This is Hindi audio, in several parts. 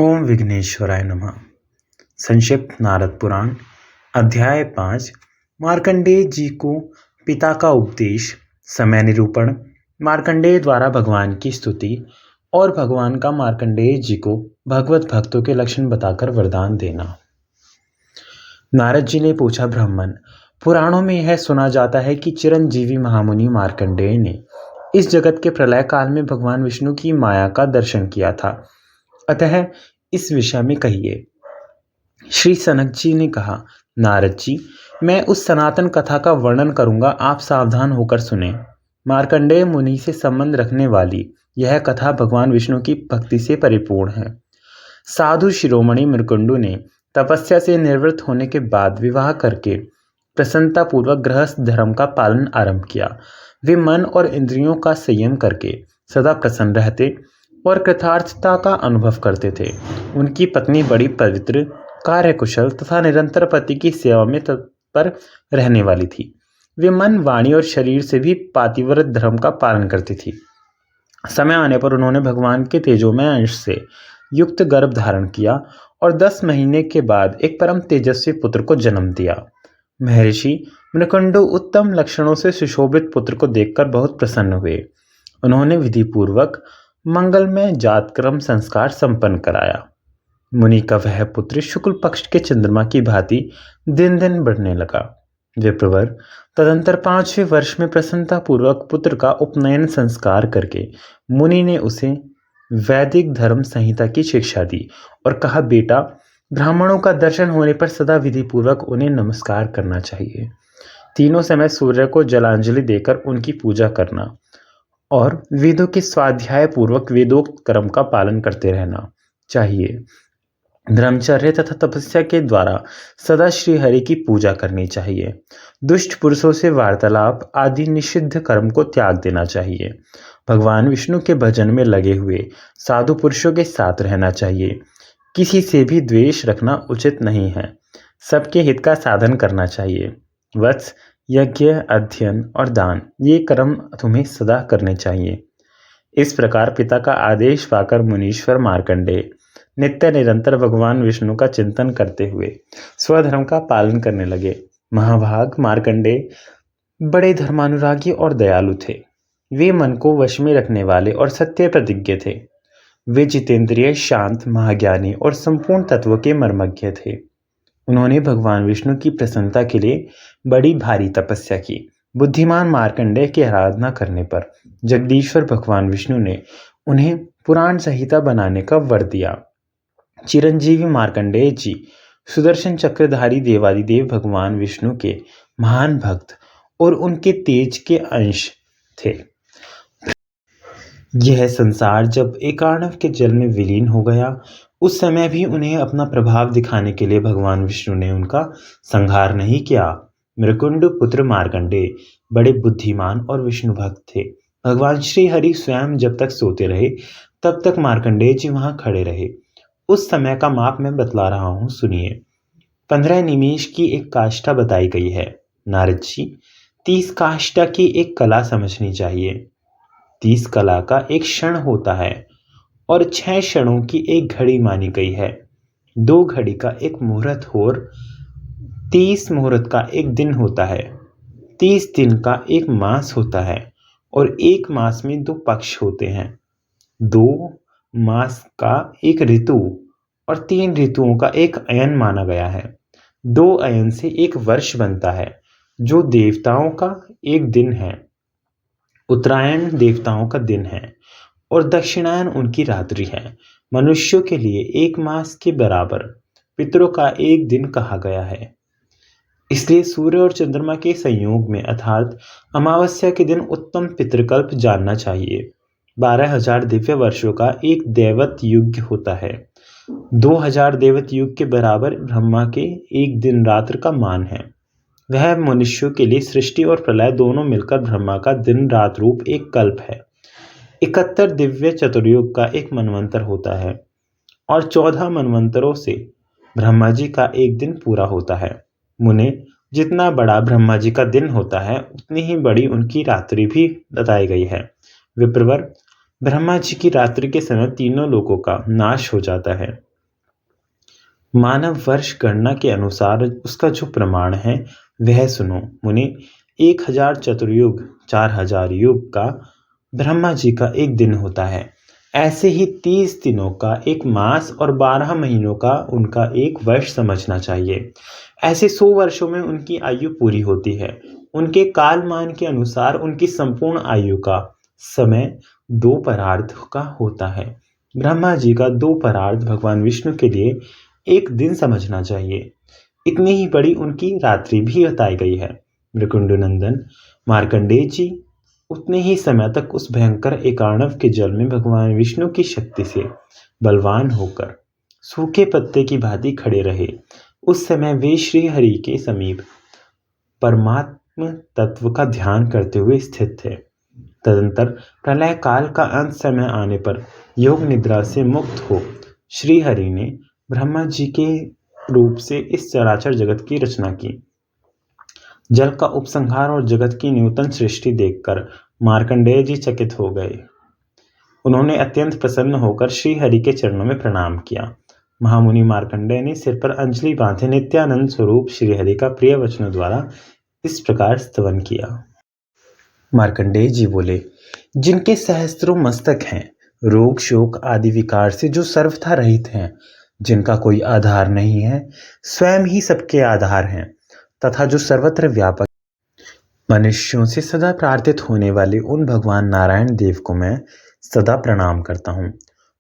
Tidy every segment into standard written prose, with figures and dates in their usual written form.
ओम विघ्नेश्वराय नमः। संक्षिप्त नारद पुराण अध्याय 5। मार्कंडेय जी को पिता का उपदेश। समय निरूपण। मार्कंडेय द्वारा भगवान की स्तुति और भगवान का मार्कंडेय जी को भगवत भक्तों के लक्षण बताकर वरदान देना। नारद जी ने पूछा, ब्राह्मण, पुराणों में यह सुना जाता है कि चिरंजीवी महामुनि मार्कंडेय ने इस जगत के प्रलय काल में भगवान विष्णु की माया का दर्शन किया था, अतः इस विषय में कहिए। श्री सनक जी ने कहा, नारद जी, मैं उस सनातन कथा का वर्णन करूंगा, आप सावधान होकर सुने। मार्कंडेय मुनि से संबंध रखने वाली यह कथा भगवान विष्णु की भक्ति से परिपूर्ण है। साधु शिरोमणि मृकुंडु ने तपस्या से निवृत्त होने के बाद विवाह करके प्रसन्नता पूर्वक गृहस्थ धर्म का पालन आरंभ किया। वे मन और इंद्रियों का संयम करके सदा प्रसन्न रहते और कृतार्थता का अनुभव करते थे। उनकी पत्नी बड़ी पवित्र, कार्यकुशल तथा निरंतर पति की सेवा में तत्पर रहने वाली थी। वे मन, वाणी और शरीर से भी पातिव्रत धर्म का पालन करती थी। समय आने पर उन्होंने भगवान के तेजोमय अंश से युक्त गर्भ धारण किया और 10 महीने के बाद एक परम तेजस्वी पुत्र को जन्म दिया। महर्षि मृकुंडु उत्तम लक्षणों से सुशोभित पुत्र को देखकर बहुत प्रसन्न हुए। उन्होंने विधि पूर्वक मंगलमय जातक्रम संस्कार संपन्न कराया। मुनि का वह पुत्र शुक्ल पक्ष के चंद्रमा की भांति दिन दिन बढ़ने लगा। विप्रवर तदंतर 5वें वर्ष में प्रसन्नता पूर्वक पुत्र का उपनयन संस्कार करके मुनि ने उसे वैदिक धर्म संहिता की शिक्षा दी और कहा, बेटा, ब्राह्मणों का दर्शन होने पर सदा विधि पूर्वक उन्हें नमस्कार करना चाहिए। तीनों समय सूर्य को जलांजलि देकर उनकी पूजा करना और वेदों के स्वाध्याय पूर्वक वेदोक्त कर्म का पालन करते रहना चाहिए। ब्रह्मचर्य तथा तपस्या के द्वारा सदा श्री हरि की पूजा करनी चाहिए। दुष्ट पुरुषों से वार्तालाप आदि निषिद्ध कर्म को त्याग देना चाहिए। भगवान विष्णु के भजन में लगे हुए साधु पुरुषों के साथ रहना चाहिए। किसी से भी द्वेष रखना उचित नहीं है। सबके हित का साधन करना चाहिए। वत्स, यज्ञ, अध्ययन और दान, ये कर्म तुम्हें सदा करने चाहिए। इस प्रकार पिता का आदेश पाकर मुनीश्वर मार्कंडेय नित्य निरंतर भगवान विष्णु का चिंतन करते हुए स्वधर्म का पालन करने लगे। महाभाग मार्कंडेय बड़े धर्मानुरागी और दयालु थे। वे मन को वश में रखने वाले और सत्य प्रतिज्ञ थे। वे जितेंद्रिय, शांत, महाज्ञानी और संपूर्ण तत्व के मर्मज्ञ थे। उन्होंने भगवान विष्णु की प्रसन्नता के लिए बड़ी भारी तपस्या की। बुद्धिमान मार्कंडेय की आराधना करने पर जगदीश्वर भगवान विष्णु ने उन्हें पुराण संहिता बनाने का वर दिया। चिरंजीवी मार्कंडेय जी सुदर्शन चक्रधारी देवादिदेव भगवान विष्णु के महान भक्त और उनके तेज के अंश थे। यह संसार जब एकार्णव के जल में विलीन हो गया, उस समय भी उन्हें अपना प्रभाव दिखाने के लिए भगवान विष्णु ने उनका संहार नहीं किया। मृकुंड पुत्र मार्कंडेय बड़े बुद्धिमान और विष्णु भक्त थे। भगवान श्री हरि स्वयं जब तक सोते रहे तब तक मार्कंडेय जी वहां खड़े रहे। उस समय का माप मैं बतला रहा हूं, सुनिए। 15 निमेष की एक काष्ठा बताई गई है। नारद जी, 30 काष्ठा की एक कला समझनी चाहिए। 30 कला का एक क्षण होता है और 6 क्षणों की एक घड़ी मानी गई है। 2 घड़ी का एक मुहूर्त और 30 मुहूर्त का एक दिन होता है। 30 दिन का एक मास होता है और एक मास में 2 पक्ष होते हैं। 2 मास का एक ऋतु और 3 ऋतुओं का एक अयन माना गया है। 2 अयन से एक वर्ष बनता है, जो देवताओं का एक दिन है। उत्तरायण देवताओं का दिन है और दक्षिणायन उनकी रात्रि है। मनुष्यों के लिए 1 मास के बराबर पितरों का एक दिन कहा गया है। इसलिए सूर्य और चंद्रमा के संयोग में अर्थात अमावस्या के दिन उत्तम पितृकल्प जानना चाहिए। 12,000 दिव्य वर्षों का एक दैवत युग होता है। 2,000 दैवत युग के बराबर ब्रह्मा के एक दिन रात्र का मान है। वह मनुष्यों के लिए सृष्टि और प्रलय दोनों मिलकर ब्रह्मा का दिन रात रूप एक कल्प है। 71 दिव्य चतुर्युग का एक मनवंतर होता है और 14 मनवंतरों से ब्रह्मा जी का एक दिन पूरा होता है। मुने, जितना बड़ा ब्रह्मा जी का दिन होता है उतनी ही बड़ी उनकी रात्रि भी बताई गई है। विप्रवर, ब्रह्मा जी की रात्रि के समय तीनों लोगों का नाश हो जाता है। मानव वर्ष गणना के अनुसार उसका जो प्रमाण है वह सुनो मुनि। 1000 चतुर्युग 4000 युग का ब्रह्मा जी का एक दिन होता है। ऐसे ही 30 दिनों का एक मास और 12 महीनों का उनका एक वर्ष समझना चाहिए। ऐसे 100 वर्षों में उनकी आयु पूरी होती है। उनके कालमान के अनुसार उनकी संपूर्ण आयु का समय 2 परार्ध का होता है। ब्रह्मा जी का 2 परार्ध भगवान विष्णु के लिए एक दिन समझना चाहिए। इतनी ही बड़ी उनकी रात्रि भी बताई गई है। मृकुंड नंदन मार्कंडेय जी उतने ही समय तक उस भयंकर एकार्णव के जल में भगवान विष्णु की शक्ति से बलवान होकर सूखे पत्ते की भांति खड़े रहे। उस समय वे श्री हरि के समीप परमात्म तत्व का ध्यान करते हुए स्थित थे। तदंतर प्रलय काल का अंत समय आने पर योग निद्रा से मुक्त हो श्री हरि ने ब्रह्मा जी के रूप से इस चराचर जगत की रचना की। जल का उपसंहार और जगत की नूतन सृष्टि देखकर मार्कंडेय जी चकित हो गए। उन्होंने अत्यंत प्रसन्न होकर श्री हरि के चरणों में प्रणाम किया। महामुनि मार्कंडेय ने सिर पर अंजलि बांधे नित्यानंद स्वरूप श्री हरि का प्रिय वचनों द्वारा इस प्रकार स्तवन किया। मार्कंडेय जी बोले, जिनके सहस्त्रों मस्तक हैं, रोग शोक आदि विकार से जो सर्वथा रहित हैं, जिनका कोई आधार नहीं है, स्वयं ही सबके आधार हैं, तथा जो सर्वत्र व्यापक मनुष्यों से सदा प्रार्थित होने वाले उन भगवान नारायण देव को मैं सदा प्रणाम करता हूँ,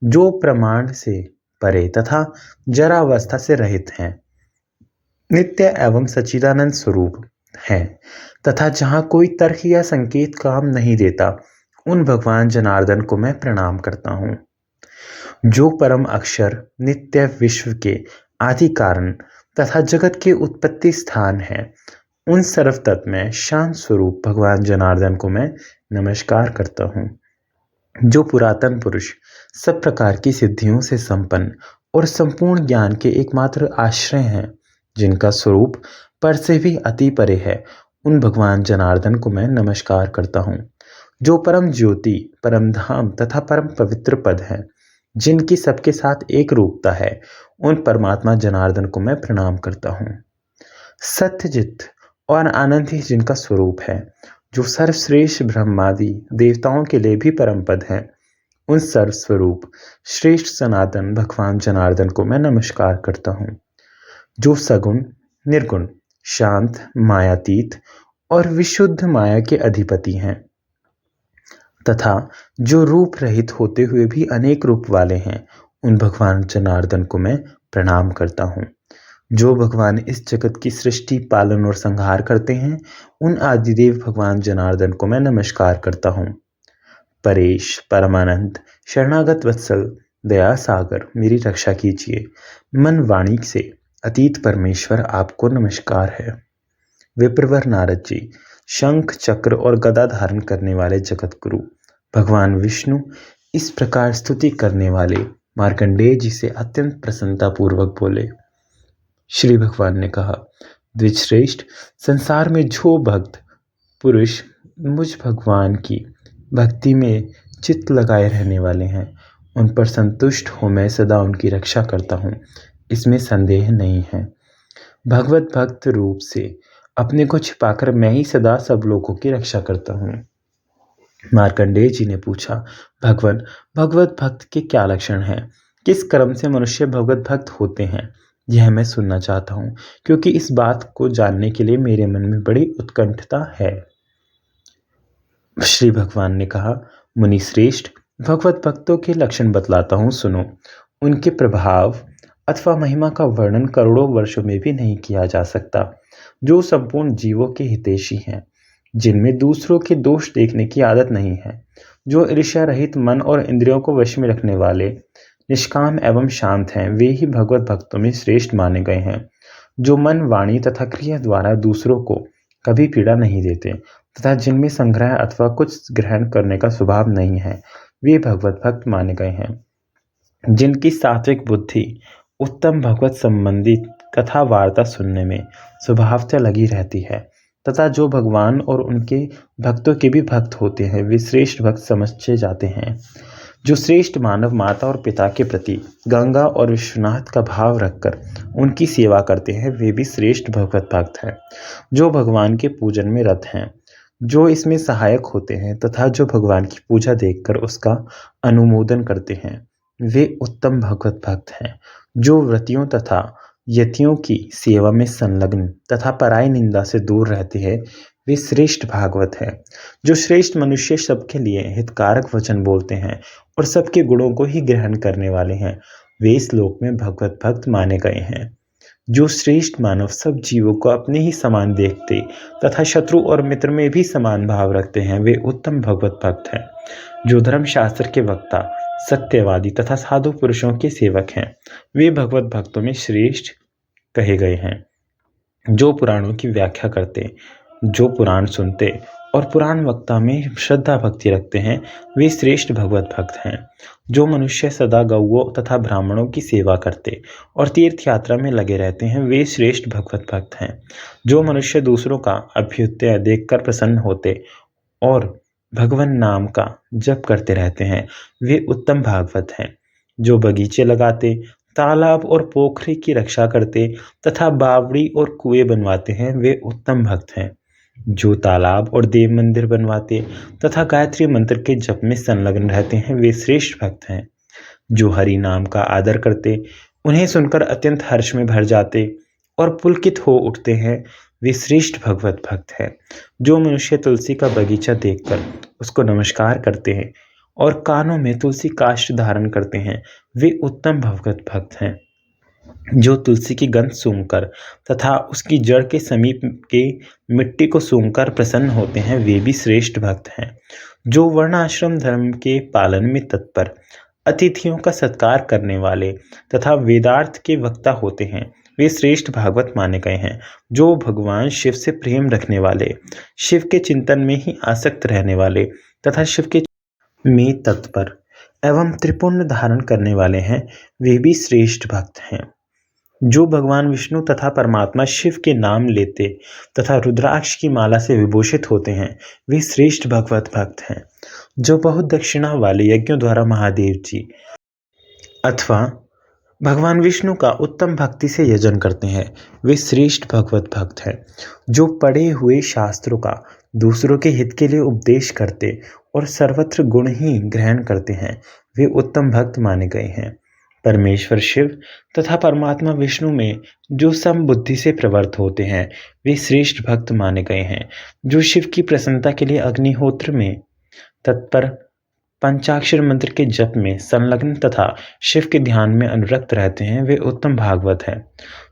जो प्रमाण से परे तथा जरावस्था से रहित हैं, नित्य एवं सच्चिदानंद स्वरूप हैं, तथा जहाँ कोई तर्क या संकेत काम नहीं देता, उन भगवान जनार्दन को मैं प्रणाम करता हूँ। जो परम अक्षर नित्य विश्व के आदि कारण तथा जगत के उत्पत्ति स्थान है, उन सर्वतत्व में शांत स्वरूप भगवान जनार्दन को मैं नमस्कार करता हूँ। जो पुरातन पुरुष सब प्रकार की सिद्धियों से संपन्न और संपूर्ण ज्ञान के एकमात्र आश्रय हैं, जिनका स्वरूप पर से भी अति परे है, उन भगवान जनार्दन को मैं नमस्कार करता हूँ। जो परम ज्योति परम धाम तथा परम पवित्र पद है, जिनकी सबके साथ एक रूपता है, उन परमात्मा जनार्दन को मैं प्रणाम करता हूँ। सत्यजित और आनंद ही जिनका स्वरूप है, जो सर्वश्रेष्ठ ब्रह्मादि देवताओं के लिए भी परम पद है, उन सर्वस्वरूप श्रेष्ठ सनातन भगवान जनार्दन को मैं नमस्कार करता हूँ। जो सगुण निर्गुण शांत मायातीत और विशुद्ध माया के अधिपति हैं, तथा जो रूप रहित होते हुए भी अनेक रूप वाले हैं, उन भगवान जनार्दन को मैं प्रणाम करता हूँ। जो भगवान इस जगत की सृष्टि पालन और संहार करते हैं, उन आदिदेव भगवान जनार्दन को मैं नमस्कार करता हूँ। परेश परमानंद शरणागत वत्सल दया सागर मेरी रक्षा कीजिए। मन वाणी से अतीत परमेश्वर आपको नमस्कार है। विप्रवर नारद जी शंख चक्र और गदा धारण करने वाले जगत गुरु भगवान विष्णु इस प्रकार स्तुति करने वाले मार्कंडेय जी से अत्यंत प्रसन्नता पूर्वक बोले। श्री भगवान ने कहा, द्विजश्रेष्ठ, संसार में जो भक्त पुरुष मुझ भगवान की भक्ति में चित्त लगाए रहने वाले हैं, उन पर संतुष्ट हो मैं सदा उनकी रक्षा करता हूँ, इसमें संदेह नहीं है। भगवत भक्त रूप से अपने को छिपाकर मैं ही सदा सब लोगों की रक्षा करता हूँ। मार्कंडेय जी ने पूछा, भगवान भगवत भक्त के क्या लक्षण हैं? किस कर्म से मनुष्य भगवत भक्त होते हैं? यह मैं सुनना चाहता हूँ, क्योंकि इस बात को जानने के लिए मेरे मन में बड़ी उत्कंठता है। श्री भगवान ने कहा, मुनि श्रेष्ठ, भगवत भक्तों के लक्षण बतलाता हूँ, सुनो। उनके प्रभाव अथवा महिमा का वर्णन करोड़ों वर्षों में भी नहीं किया जा सकता। जो संपूर्ण जीवों के हितैषी हैं, जिनमें दूसरों के दोष देखने की आदत नहीं है, जो ईर्ष्या रहित मन और इंद्रियों को वश में रखने वाले निष्काम एवं शांत हैं, वे ही भगवत भक्तों में श्रेष्ठ माने गए हैं। जो मन वाणी तथा क्रिया द्वारा दूसरों को कभी पीड़ा नहीं देते तथा जिनमें संग्रह अथवा कुछ ग्रहण करने का स्वभाव नहीं है, वे भगवत भक्त माने गए हैं। जिनकी सात्विक बुद्धि उत्तम भगवत संबंधी कथा वार्ता सुनने में स्वभावतः लगी रहती है तथा जो भगवान और उनके भक्तों के भी भक्त होते हैं, वे श्रेष्ठ भक्त समझे जाते हैं। जो श्रेष्ठ मानव माता और पिता के प्रति गंगा और विश्वनाथ का भाव रखकर उनकी सेवा करते हैं, वे भी श्रेष्ठ भगवत भक्त हैं। जो भगवान के पूजन में रत हैं, जो इसमें सहायक होते हैं तथा जो भगवान की पूजा देखकर उसका अनुमोदन करते हैं, वे उत्तम भगवत भक्त हैं। जो व्रतियों तथा यतियों की सेवा में संलग्न तथा पराई निंदा से दूर रहते हैं, वे श्रेष्ठ भागवत हैं। जो श्रेष्ठ मनुष्य सबके लिए हितकारक वचन बोलते हैं और सबके गुणों को ही ग्रहण करने वाले हैं, वे इस लोक में भगवत भक्त माने गए हैं। जो श्रेष्ठ मानव सब जीवों को अपने ही समान देखते तथा शत्रु और मित्र में भी समान भाव रखते हैं, वे उत्तम भगवत भक्त हैं। जो धर्मशास्त्र के वक्ता, सत्यवादी तथा साधु पुरुषों के सेवक हैं, वे भगवत भक्तों में श्रेष्ठ कहे गए हैं। जो पुराणों की व्याख्या करते, जो पुराण सुनते और पुराण वक्ता में श्रद्धा भक्ति रखते हैं, वे श्रेष्ठ भगवत भक्त हैं। जो मनुष्य सदा गौओं तथा ब्राह्मणों की सेवा करते और तीर्थ यात्रा में लगे रहते हैं, वे श्रेष्ठ भगवत भक्त हैं। जो मनुष्य दूसरों का अभ्युदय देखकर प्रसन्न होते और भगवान नाम का जप करते रहते हैं, वे उत्तम भागवत हैं। जो बगीचे लगाते, तालाब और पोखरी की रक्षा करते तथा बावड़ी और कुएं बनवाते हैं, वे उत्तम भक्त हैं। जो तालाब और देव मंदिर बनवाते तथा गायत्री मंत्र के जप में संलग्न रहते हैं, वे श्रेष्ठ भक्त हैं। जो हरि नाम का आदर करते, उन्हें सुनकर अत्यंत हर्ष में भर जाते और पुलकित हो उठते हैं, वे श्रेष्ठ भगवत भक्त हैं। जो मनुष्य तुलसी का बगीचा देखकर उसको नमस्कार करते हैं और कानों में तुलसी काष्ठ धारण करते हैं, वे उत्तम भगवत भक्त हैं। जो तुलसी की गंध सूंघकर तथा उसकी जड़ के समीप के मिट्टी को सूंघकर प्रसन्न होते हैं, वे भी श्रेष्ठ भक्त हैं। जो वर्णाश्रम धर्म के पालन में तत्पर, अतिथियों का सत्कार करने वाले तथा वेदार्थ के वक्ता होते हैं, वे श्रेष्ठ भागवत माने गए हैं। जो भगवान शिव से प्रेम रखने वाले, शिव के चिंतन में ही आसक्त रहने वाले तथा शिव के में तत्पर एवं त्रिपुण्य धारण करने वाले हैं, वे भी श्रेष्ठ भक्त हैं। जो भगवान विष्णु तथा परमात्मा शिव के नाम लेते तथा रुद्राक्ष की माला से विभूषित होते हैं, वे श्रेष्ठ भगवत भक्त हैं। जो बहुत दक्षिणा वाले यज्ञों द्वारा महादेव जी अथवा भगवान विष्णु का उत्तम भक्ति से यजन करते हैं, वे श्रेष्ठ भगवत भक्त हैं। जो पढ़े हुए शास्त्रों का दूसरों के हित के लिए उपदेश करते और सर्वत्र गुण ही ग्रहण करते हैं, वे उत्तम भक्त माने गए हैं। परमेश्वर शिव तथा परमात्मा विष्णु में जो समबुद्धि से प्रवृत्त होते हैं, वे श्रेष्ठ भक्त माने गए हैं। जो शिव की प्रसन्नता के लिए अग्निहोत्र में तत्पर, पंचाक्षर मंत्र के जप में संलग्न तथा शिव के ध्यान में अनुरक्त रहते हैं, वे उत्तम भागवत हैं।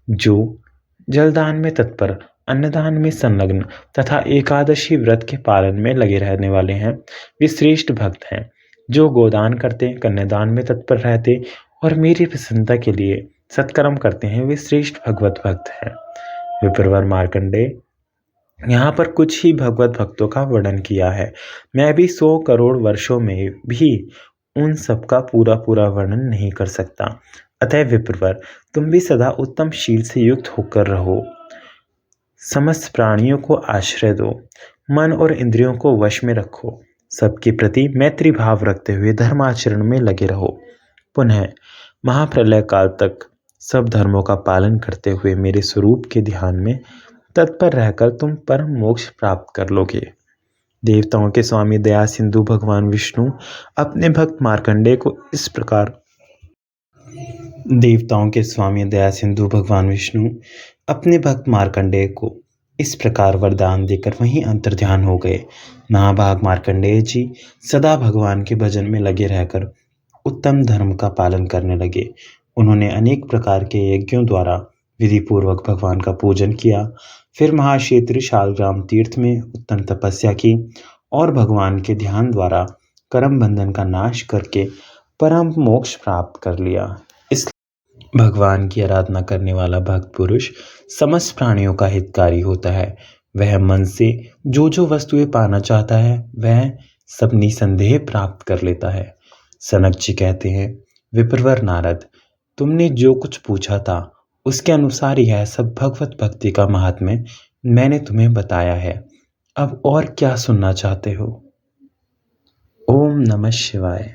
जो जलदान में तत्पर, अन्नदान में संलग्न तथा एकादशी व्रत के पालन में लगे रहने वाले हैं, वे श्रेष्ठ भक्त हैं। जो गोदान करते, कन्यादान में तत्पर रहते और मेरी प्रसन्नता के लिए सत्कर्म करते हैं, वे श्रेष्ठ भगवत भक्त हैं। विप्रवर मार्कंडेय यहाँ पर कुछ ही भगवत भक्तों का वर्णन किया है। मैं भी 100 करोड़ वर्षों में भी उन सब का पूरा पूरा वर्णन नहीं कर सकता। अतः विप्रवर, तुम भी सदा उत्तम शील से युक्त होकर रहो, समस्त प्राणियों को आश्रय दो, मन और इंद्रियों को वश में रखो, सबके प्रति मैत्री भाव रखते हुए धर्माचरण में लगे रहो। पुनः महाप्रलय काल तक सब धर्मों का पालन करते हुए मेरे स्वरूप के ध्यान में तत्पर रहकर तुम परम मोक्ष प्राप्त कर लोगे। देवताओं के स्वामी दया सिंधु भगवान विष्णु अपने भक्त मार्कंडेय को इस प्रकार वरदान देकर वहीं अंतर्ध्यान हो गए। महाभाग मार्कंडेय जी सदा भगवान के भजन में लगे रहकर उत्तम धर्म का पालन करने लगे। उन्होंने अनेक प्रकार के यज्ञों द्वारा विधि पूर्वक भगवान का पूजन किया। फिर महाक्षेत्र शालग्राम तीर्थ में उत्तम तपस्या की और भगवान के ध्यान द्वारा कर्म बंधन का नाश करके परम मोक्ष प्राप्त कर लिया। इस भगवान की आराधना करने वाला भक्त पुरुष समस्त प्राणियों का हितकारी होता है। वह मन से जो जो वस्तुएं पाना चाहता है, वह सब निसंदेह प्राप्त कर लेता है। सनक जी कहते हैं, विप्रवर नारद, तुमने जो कुछ पूछा था उसके अनुसार यह सब भगवत भक्ति का महात्म्य मैंने तुम्हें बताया है। अब और क्या सुनना चाहते हो? ओम नमः शिवाय।